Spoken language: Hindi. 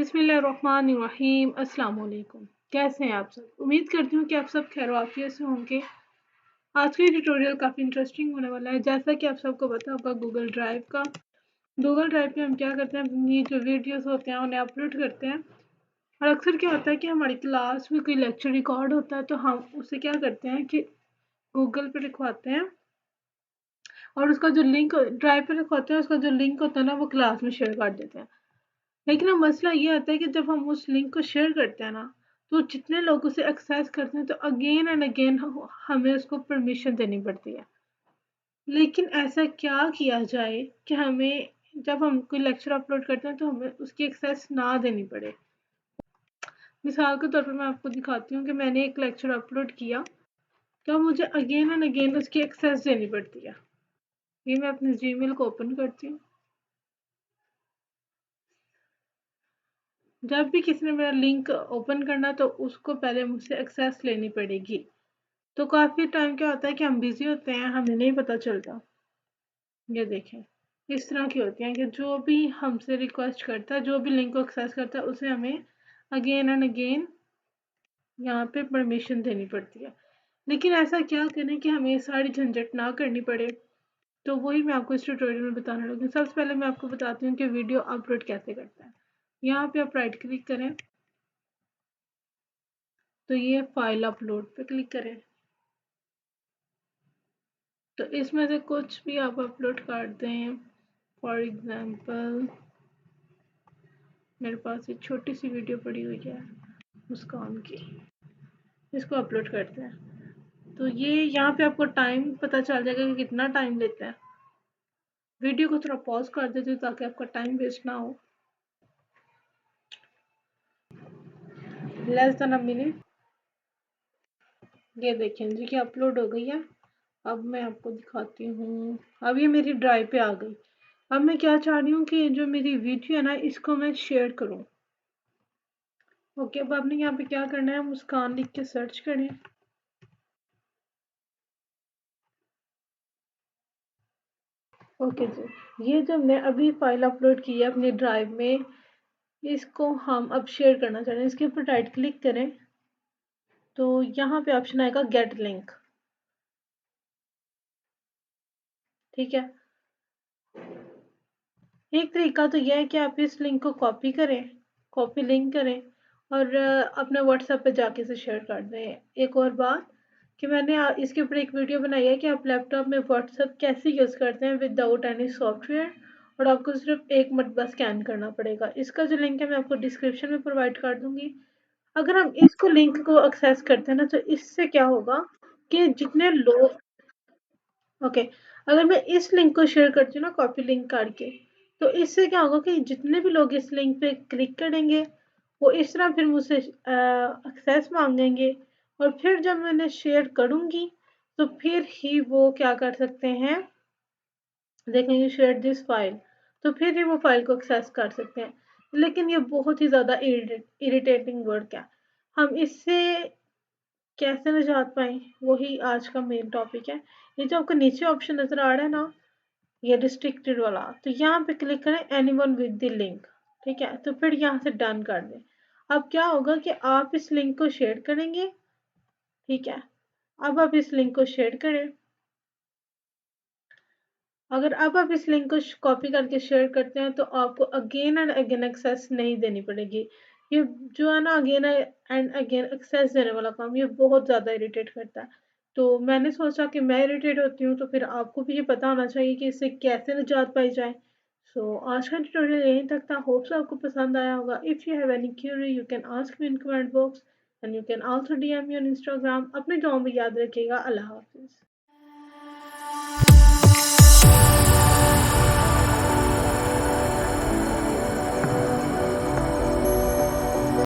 बिस्मिल्लाहिर्रहमानिर्रहीम। अस्सलाम वालेकुम। कैसे हैं आप सब? उम्मीद करती हूँ कि आप सब खैर आफियत से होंगे। आज का ये ट्यूटोरियल काफ़ी इंटरेस्टिंग होने वाला है। जैसा कि आप सबको पता होगा गूगल ड्राइव पे हम क्या करते हैं, अपनी जो वीडियोस होते हैं उन्हें अपलोड करते हैं। और अक्सर क्या होता है कि हमारी क्लास में कोई लेक्चर रिकॉर्ड होता है तो हम उसे क्या करते हैं कि गूगल पे लिखवाते हैं और उसका जो लिंक ड्राइव पे लिखवाते हैं, उसका जो लिंक होता है ना वो क्लास में शेयर कर देते हैं। लेकिन अब मसला ये आता है कि जब हम उस लिंक को शेयर करते हैं ना, तो जितने लोग उसे एक्सेस करते हैं तो अगेन एंड अगेन हमें उसको परमिशन देनी पड़ती है। लेकिन ऐसा क्या किया जाए कि हमें जब हम कोई लेक्चर अपलोड करते हैं तो हमें उसकी एक्सेस ना देनी पड़े। मिसाल के तौर पर मैं आपको दिखाती हूँ कि मैंने एक लेक्चर अपलोड किया तो मुझे अगेन एंड अगेन उसकी एक्सेस देनी पड़ती है। ये मैं अपने जीमेल को ओपन करती हूँ। जब भी किसी ने मेरा लिंक ओपन करना तो उसको पहले मुझसे एक्सेस लेनी पड़ेगी। तो काफ़ी टाइम क्या होता है कि हम बिज़ी होते हैं, हमें नहीं पता चलता। ये देखें, इस तरह की होती हैं कि जो भी हमसे रिक्वेस्ट करता है, जो भी लिंक को एक्सेस करता है, उसे हमें अगेन एंड अगेन यहाँ पे परमिशन देनी पड़ती है। लेकिन ऐसा क्या करें कि हमें सारी झंझट ना करनी पड़े। तो वही मैं आपको इस ट्यूटोरियल में बताने लगी। सबसे पहले मैं आपको बताती हूँ कि वीडियो अपलोड कैसे करता है। यहाँ पे आप राइट क्लिक करें तो ये फाइल अपलोड पे क्लिक करें। तो इसमें से कुछ भी आप अपलोड कर दें। फॉर एग्जांपल मेरे पास एक छोटी सी वीडियो पड़ी हुई है मुस्कान की, इसको अपलोड करते हैं। तो ये यहाँ पे आपको टाइम पता चल जाएगा कि कितना टाइम लेता है। वीडियो को थोड़ा पॉज कर देती हूँ ताकि आपका टाइम वेस्ट ना हो। Less than a minute. ये देखें जी कि अपलोड हो गई है। अब मैं आपको दिखाती हूँ। अब ये मेरी ड्राइव पे आ गई। अब मैं क्या चाह रही हूँ कि जो मेरी वीडियो है ना, इसको मैं शेयर करूँ। ओके, अब आपने यहाँ पे क्या करना है, मुस्कान लिख के सर्च करें। ओके जी, ये जो मैं अभी फाइल अपलोड की है अपनी ड्राइव में, इसको हम अब शेयर करना चाह रहे हैं। इसके ऊपर राइट क्लिक करें तो यहाँ पे ऑप्शन आएगा गेट लिंक। ठीक है, एक तरीका तो यह है कि आप इस लिंक को कॉपी करें, कॉपी लिंक करें और अपने व्हाट्सएप पे जाके इसे शेयर कर दें। एक और बात कि मैंने इसके ऊपर एक वीडियो बनाई है कि आप लैपटॉप में व्हाट्सएप कैसे यूज़ करते हैं विदाउट एनी सॉफ्टवेयर, और आपको सिर्फ एक मरतबा स्कैन करना पड़ेगा। इसका जो लिंक है मैं आपको डिस्क्रिप्शन में प्रोवाइड कर दूंगी। अगर हम इसको लिंक को एक्सेस करते हैं ना, तो इससे क्या होगा कि जितने लोग, ओके, अगर मैं इस लिंक को शेयर करती हूँ ना कॉपी लिंक करके, तो इससे क्या होगा कि जितने भी लोग इस लिंक पे क्लिक करेंगे वो इस तरह फिर मुझसे एक्सेस मांगेंगे, और फिर जब मैंने शेयर करूँगी तो फिर ही वो क्या कर सकते हैं, देखेंगे शेयर दिस फाइल, तो फिर ही वो फाइल को एक्सेस कर सकते हैं। लेकिन ये बहुत ही ज़्यादा इरिटेटिंग वर्क है। हम इससे कैसे निजात पाएं, वही आज का मेन टॉपिक है। ये जो आपको नीचे ऑप्शन नजर आ रहा है ना, ये रिस्ट्रिक्टेड वाला, तो यहाँ पे क्लिक करें एनीवन विद द लिंक। ठीक है, तो फिर यहाँ से डन कर दें। अब क्या होगा कि आप इस लिंक को शेयर करेंगे। ठीक है, अब आप इस लिंक को शेयर करें। अगर अब आप इस लिंक को कॉपी करके शेयर करते हैं तो आपको अगेन एंड अगेन एक्सेस नहीं देनी पड़ेगी। ये जो है ना अगेन एंड अगेन एक्सेस देने वाला काम, ये बहुत ज़्यादा इरिटेट करता है। तो मैंने सोचा कि मैं इरिटेट होती हूँ तो फिर आपको भी ये पता होना चाहिए कि इससे कैसे निजात पाई जाए। सो आज का ट्यूटोरियल यहीं तक था। होप्स आपको पसंद आया होगा। If you have any Curie you can ask me in comment box and you can also DM me on Instagram. अपने दुआओं में याद रखिएगा। अल्लाह हाफिज़।